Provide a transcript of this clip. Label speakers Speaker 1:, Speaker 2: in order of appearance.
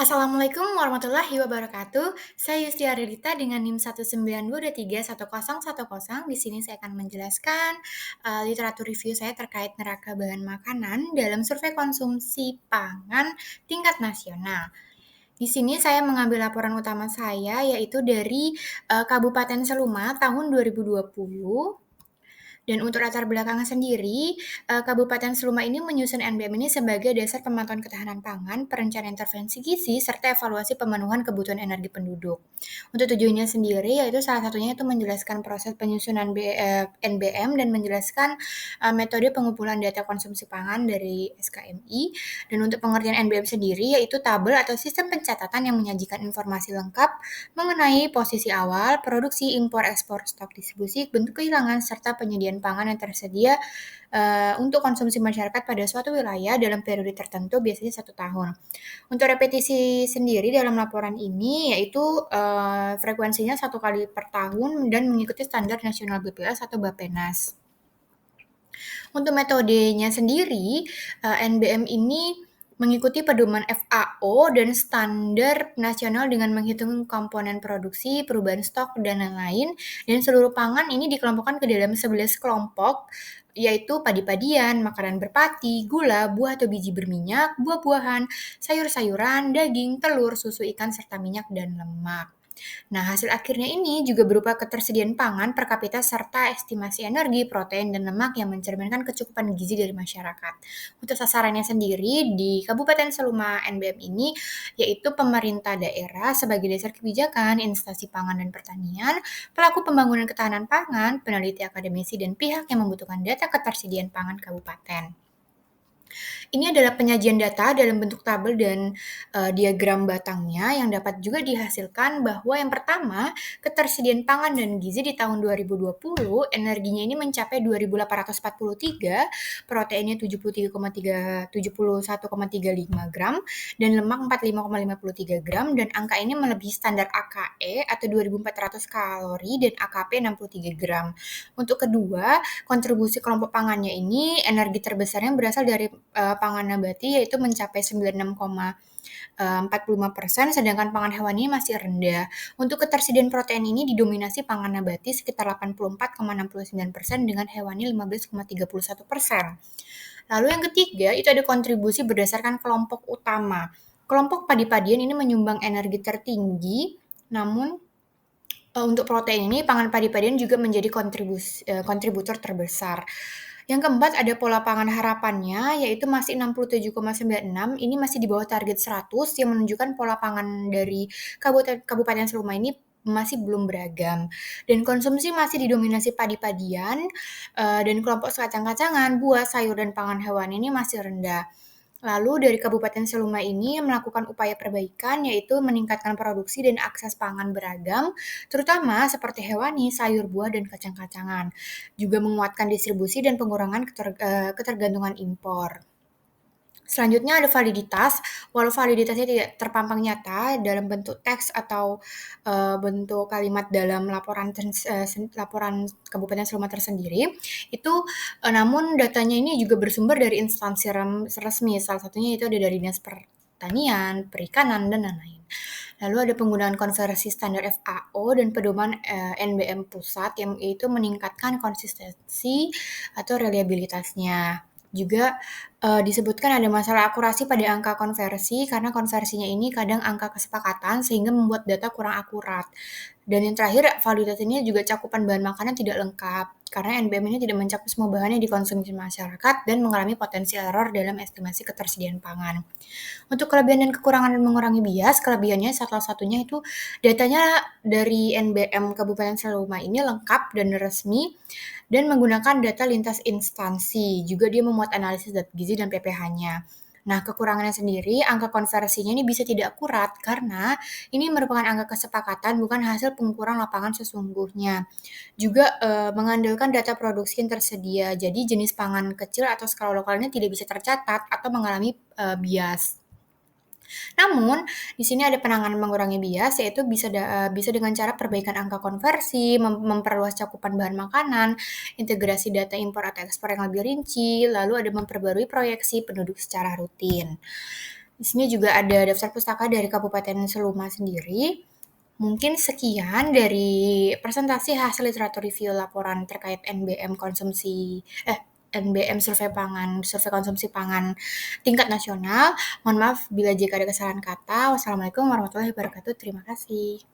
Speaker 1: Assalamualaikum warahmatullahi wabarakatuh. Saya Yustiar Ardita dengan NIM 192231010. Di sini saya akan menjelaskan literatur review saya terkait neraca bahan makanan dalam survei konsumsi pangan tingkat nasional. Di sini saya mengambil laporan utama saya yaitu dari Kabupaten Seluma tahun 2020. Dan untuk latar belakang sendiri, Kabupaten Seluma ini menyusun NBM ini sebagai dasar pemantauan ketahanan pangan, perencanaan intervensi gizi, serta evaluasi pemenuhan kebutuhan energi penduduk. Untuk tujuannya sendiri, yaitu salah satunya itu menjelaskan proses penyusunan NBM dan menjelaskan metode pengumpulan data konsumsi pangan dari SKMI. Dan untuk pengertian NBM sendiri, yaitu tabel atau sistem pencatatan yang menyajikan informasi lengkap mengenai posisi awal, produksi, impor, ekspor, stok, distribusi, bentuk kehilangan, serta penyediaan pangan yang tersedia untuk konsumsi masyarakat pada suatu wilayah dalam periode tertentu, biasanya 1 tahun. Untuk repetisi sendiri dalam laporan ini, yaitu frekuensinya 1 kali per tahun dan mengikuti standar nasional BPS atau Bappenas. Untuk metodenya sendiri, NBM ini mengikuti pedoman FAO dan standar nasional dengan menghitung komponen produksi, perubahan stok, dan lain-lain. Dan seluruh pangan ini dikelompokkan ke dalam 11 kelompok, yaitu padi-padian, makanan berpati, gula, buah atau biji berminyak, buah-buahan, sayur-sayuran, daging, telur, susu ikan, serta minyak dan lemak. Nah, hasil akhirnya ini juga berupa ketersediaan pangan per kapita serta estimasi energi, protein, dan lemak yang mencerminkan kecukupan gizi dari masyarakat. Untuk sasarannya sendiri di Kabupaten Seluma NBM ini yaitu pemerintah daerah sebagai dasar kebijakan, instansi pangan dan pertanian, pelaku pembangunan ketahanan pangan, peneliti akademisi, dan pihak yang membutuhkan data ketersediaan pangan kabupaten. Ini adalah penyajian data dalam bentuk tabel dan diagram batangnya yang dapat juga dihasilkan bahwa yang pertama, ketersediaan pangan dan gizi di tahun 2020, energinya ini mencapai 2.843, proteinnya 71,35 gram, dan lemak 45,53 gram, dan angka ini melebihi standar AKE atau 2.400 kalori dan AKP 63 gram. Untuk kedua, kontribusi kelompok pangannya ini energi terbesarnya berasal dari pangan nabati yaitu mencapai 96,45%, sedangkan pangan hewani masih rendah. Untuk ketersediaan protein ini didominasi pangan nabati sekitar 84,69% dengan hewani 15,31%. Lalu yang ketiga itu ada kontribusi berdasarkan kelompok utama. Kelompok padi-padian ini menyumbang energi tertinggi, namun untuk protein ini pangan padi-padian juga menjadi kontributor terbesar. Yang keempat ada pola pangan harapannya yaitu masih 67,96, ini masih di bawah target 100 yang menunjukkan pola pangan dari Kabupaten Seluma ini masih belum beragam. Dan konsumsi masih didominasi padi-padian dan kelompok kacang-kacangan, buah, sayur, dan pangan hewan ini masih rendah. Lalu dari Kabupaten Seluma ini melakukan upaya perbaikan yaitu meningkatkan produksi dan akses pangan beragam, terutama seperti hewani, sayur, buah, dan kacang-kacangan. Juga menguatkan distribusi dan pengurangan ketergantungan impor. Selanjutnya ada validitas, walau validitasnya tidak terpampang nyata dalam bentuk teks atau bentuk kalimat dalam laporan Kabupaten Seluma tersendiri, itu namun datanya ini juga bersumber dari instansi resmi, salah satunya itu ada dari Dinas Pertanian, Perikanan, dan lain-lain. Lalu ada penggunaan konversi standar FAO dan pedoman NBM pusat yang itu meningkatkan konsistensi atau reliabilitasnya. Juga disebutkan ada masalah akurasi pada angka konversi karena konversinya ini kadang angka kesepakatan sehingga membuat data kurang akurat. Dan yang terakhir, validasinya juga cakupan bahan makanan tidak lengkap karena NBM ini tidak mencakup semua bahan yang dikonsumsi masyarakat dan mengalami potensi error dalam estimasi ketersediaan pangan. Untuk kelebihan dan kekurangan dan mengurangi bias, kelebihannya salah satunya itu datanya dari NBM Kabupaten Seluma ini lengkap dan resmi dan menggunakan data lintas instansi. Juga dia memuat analisis zat gizi dan PPH-nya. Nah, kekurangannya sendiri, angka konversinya ini bisa tidak akurat karena ini merupakan angka kesepakatan bukan hasil pengukuran lapangan sesungguhnya. Juga mengandalkan data produksi yang tersedia, jadi jenis pangan kecil atau skala lokalnya tidak bisa tercatat atau mengalami bias. Namun, di sini ada penanganan mengurangi bias, yaitu bisa dengan cara perbaikan angka konversi, memperluas cakupan bahan makanan, integrasi data impor atau ekspor yang lebih rinci, lalu ada memperbarui proyeksi penduduk secara rutin. Di sini juga ada daftar pustaka dari Kabupaten Seluma sendiri. Mungkin sekian dari presentasi hasil literatur review laporan terkait NBM survei konsumsi pangan tingkat nasional. Mohon maaf bila jika ada kesalahan kata. Wassalamualaikum warahmatullahi wabarakatuh. Terima kasih.